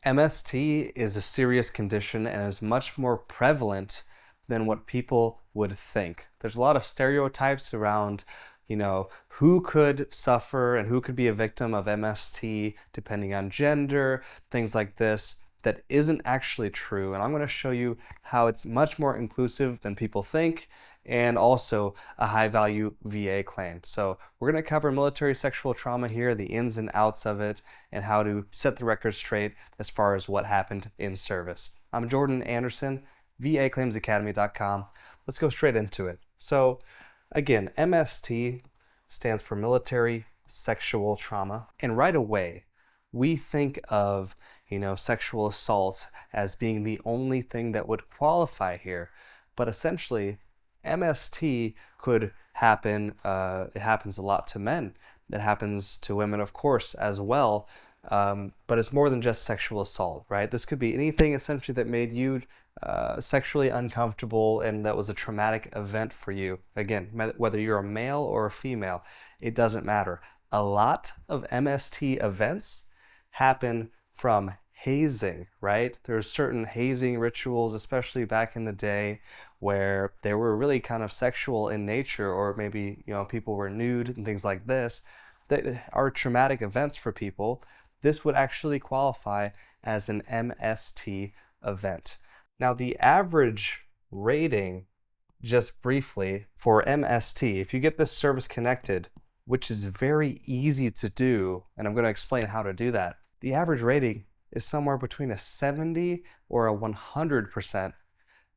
MST is a serious condition and is much more prevalent than what people would think. There's a lot of stereotypes around, who could suffer and who could be a victim of MST depending on gender, things like this, that isn't actually true. And I'm going to show you how it's much more inclusive than people think and also a high value VA claim. So we're going to cover military sexual trauma here, the ins and outs of it, and how to set the record straight as far as what happened in service. I'm Jordan Anderson, VAClaimsAcademy.com. Let's go straight into it. So again, MST stands for military sexual trauma. And right away, we think of, sexual assault as being the only thing that would qualify here. But essentially, MST could happen, it happens a lot to men. It happens to women, of course, as well. But it's more than just sexual assault, right? This could be anything essentially that made you sexually uncomfortable and that was a traumatic event for you. Again, whether you're a male or a female, it doesn't matter. A lot of MST events happen from hazing, right? There's certain hazing rituals, especially back in the day, where they were really kind of sexual in nature, or maybe, people were nude and things like this, that are traumatic events for people. This would actually qualify as an MST event. Now, the average rating, just briefly, for MST, if you get this service connected, which is very easy to do, and I'm going to explain how to do that, the average rating is somewhere between a 70 or a 100%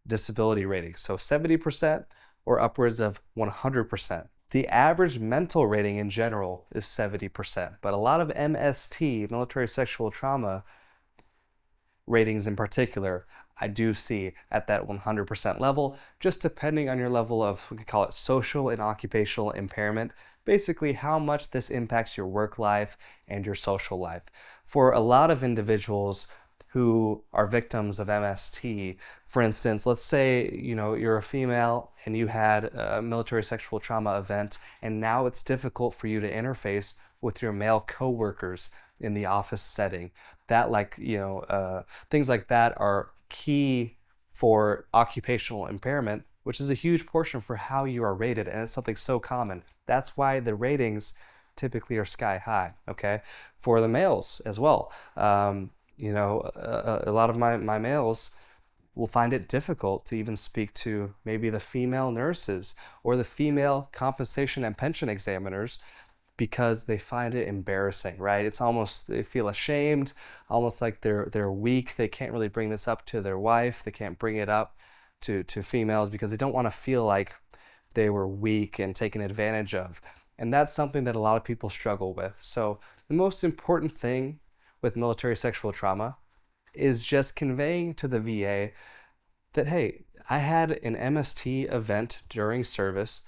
disability rating. So 70% or upwards of 100%. The average mental rating in general is 70%, but a lot of MST, military sexual trauma, ratings in particular, I do see at that 100% level, just depending on your level of, we could call it social and occupational impairment, basically how much this impacts your work life and your social life. For a lot of individuals who are victims of MST, for instance, let's say, you're a female and you had a military sexual trauma event, and now it's difficult for you to interface with your male coworkers in the office setting. That things like that are key for occupational impairment, which is a huge portion for how you are rated, and it's something so common. That's why the ratings typically are sky high, okay? For the males as well. A lot of my males will find it difficult to even speak to maybe the female nurses or the female compensation and pension examiners because they find it embarrassing, right? It's almost, they feel ashamed, almost like they're weak. They can't really bring this up to their wife. They can't bring it up to females because they don't want to feel like they were weak and taken advantage of. And that's something that a lot of people struggle with. So the most important thing with military sexual trauma is just conveying to the VA that, hey, I had an MST event during service,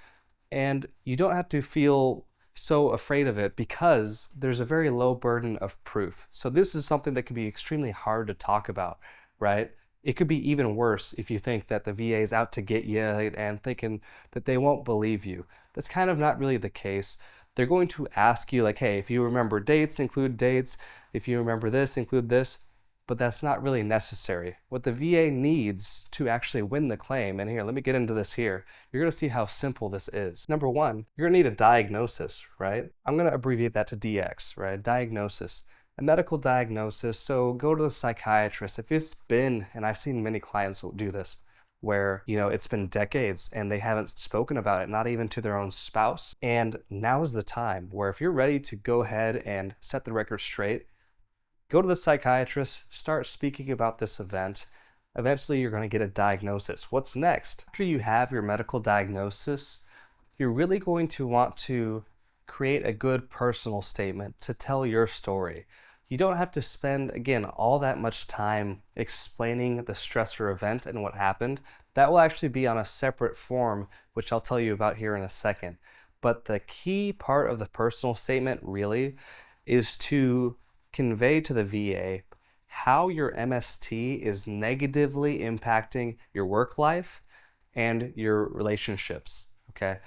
and you don't have to feel so afraid of it because there's a very low burden of proof. So this is something that can be extremely hard to talk about, right? It could be even worse if you think that the VA is out to get you and thinking that they won't believe you. That's kind of not really the case. They're going to ask you like, hey, if you remember dates, include dates. If you remember this, include this. But that's not really necessary. What the VA needs to actually win the claim, and here, let me get into this here. You're gonna see how simple this is. Number one, you're gonna need a diagnosis, right? I'm gonna abbreviate that to DX, right? Diagnosis. A medical diagnosis, so go to the psychiatrist. If it's been, and I've seen many clients do this, where, it's been decades and they haven't spoken about it, not even to their own spouse. And now is the time where if you're ready to go ahead and set the record straight, go to the psychiatrist, start speaking about this event. Eventually, you're going to get a diagnosis. What's next? After you have your medical diagnosis, you're really going to want to create a good personal statement to tell your story. You don't have to spend, again, all that much time explaining the stressor event and what happened. That will actually be on a separate form, which I'll tell you about here in a second. But the key part of the personal statement really is to convey to the VA how your MST is negatively impacting your work life and your relationships, okay?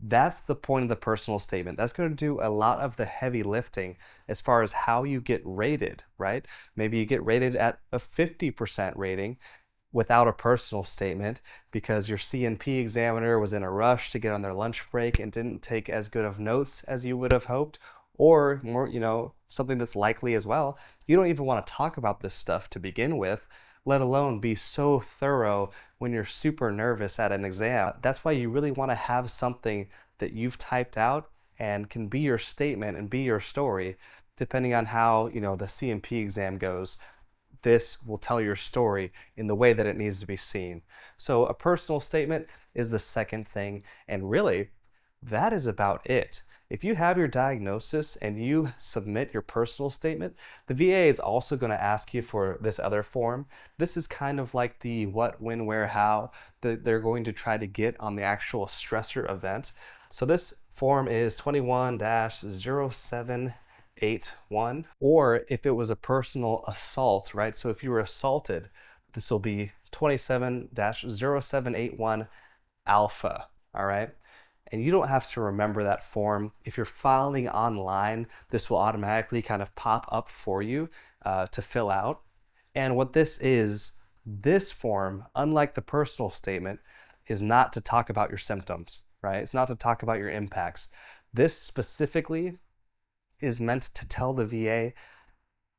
That's the point of the personal statement. That's going to do a lot of the heavy lifting as far as how you get rated, right? Maybe you get rated at a 50% rating without a personal statement because your C&P examiner was in a rush to get on their lunch break and didn't take as good of notes as you would have hoped, or more, something that's likely as well. You don't even want to talk about this stuff to begin with, let alone be so thorough when you're super nervous at an exam. That's why you really want to have something that you've typed out and can be your statement and be your story, depending on how, the C&P exam goes. This will tell your story in the way that it needs to be seen. So a personal statement is the second thing, and really, that is about it. If you have your diagnosis and you submit your personal statement, the VA is also going to ask you for this other form. This is kind of like the what, when, where, how that they're going to try to get on the actual stressor event. So this form is 21-0781, or if it was a personal assault, right? So if you were assaulted, this will be 27-0781 alpha, all right? And you don't have to remember that form. If you're filing online, this will automatically kind of pop up for you to fill out. And what this form, unlike the personal statement, is not to talk about your symptoms, right? It's not to talk about your impacts. This specifically is meant to tell the VA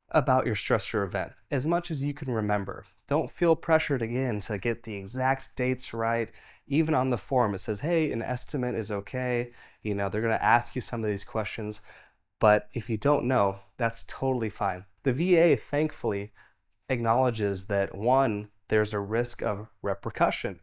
about your stressor event as much as you can remember. Don't feel pressured again to get the exact dates right. Even on the form, it says, hey, an estimate is okay. They're going to ask you some of these questions, but if you don't know, that's totally fine. The VA, thankfully, acknowledges that one, there's a risk of repercussion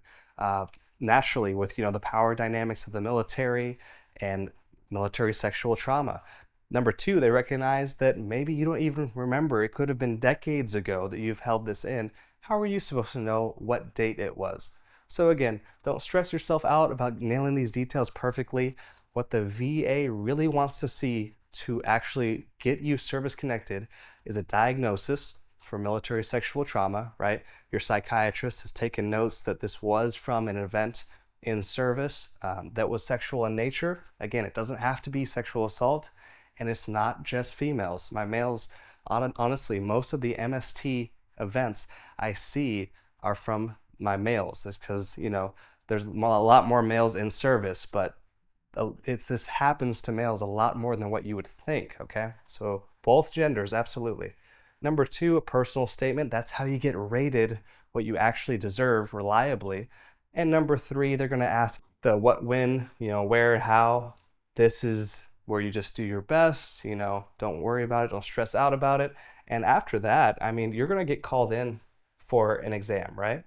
naturally with the power dynamics of the military and military sexual trauma. Number two, they recognize that maybe you don't even remember. It could have been decades ago that you've held this in. How are you supposed to know what date it was? So again, don't stress yourself out about nailing these details perfectly. What the VA really wants to see to actually get you service connected is a diagnosis for military sexual trauma, right? Your psychiatrist has taken notes that this was from an event in service that was sexual in nature. Again, it doesn't have to be sexual assault. And it's not just females. My males, honestly, most of the MST events I see are from my males. That's because, there's a lot more males in service, but this happens to males a lot more than what you would think, okay? So both genders, absolutely. Number two, a personal statement. That's how you get rated what you actually deserve reliably. And number three, they're going to ask the what, when, where, how. This is where you just do your best, don't worry about it, don't stress out about it. And after that, you're going to get called in for an exam, right?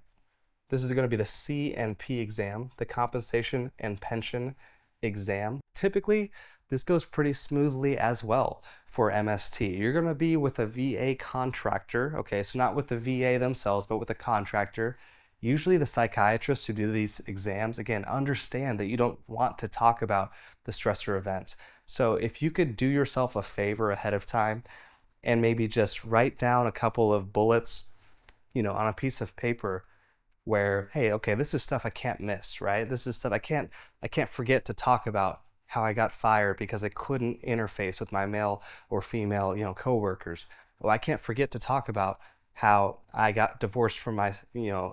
This is going to be the C&P exam, the compensation and pension exam. Typically, this goes pretty smoothly as well for MST. You're going to be with a VA contractor, okay, so not with the VA themselves, but with a contractor. Usually the psychiatrists who do these exams, again, understand that you don't want to talk about the stressor event. So if you could do yourself a favor ahead of time and maybe just write down a couple of bullets, on a piece of paper where, hey, okay, this is stuff I can't miss, right? This is stuff I can't forget to talk about how I got fired because I couldn't interface with my male or female, coworkers. Well, I can't forget to talk about how I got divorced from my,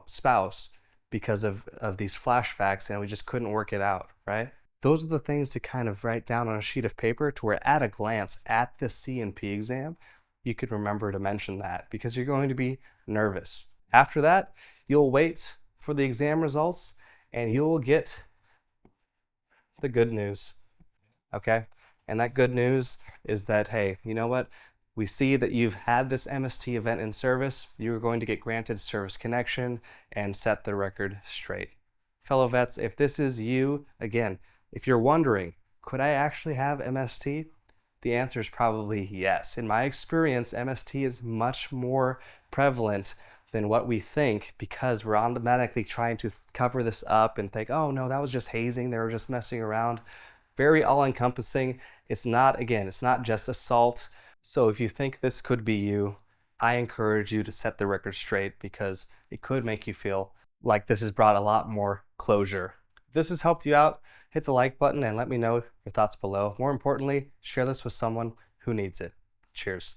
spouse because of these flashbacks and we just couldn't work it out, right? Those are the things to kind of write down on a sheet of paper to where at a glance at the C&P exam, you could remember to mention that because you're going to be nervous. After that, you'll wait for the exam results and you'll get the good news, okay? And that good news is that, hey, you know what? We see that you've had this MST event in service. You're going to get granted service connection and set the record straight. Fellow vets, if this is you, again, if you're wondering, could I actually have MST? The answer is probably yes. In my experience, MST is much more prevalent than what we think because we're automatically trying to cover this up and think, oh no, that was just hazing. They were just messing around. Very all-encompassing. It's not just assault. So if you think this could be you, I encourage you to set the record straight because it could make you feel like this has brought a lot more closure If this has helped you out, hit the like button and let me know your thoughts below. More importantly, share this with someone who needs it. Cheers.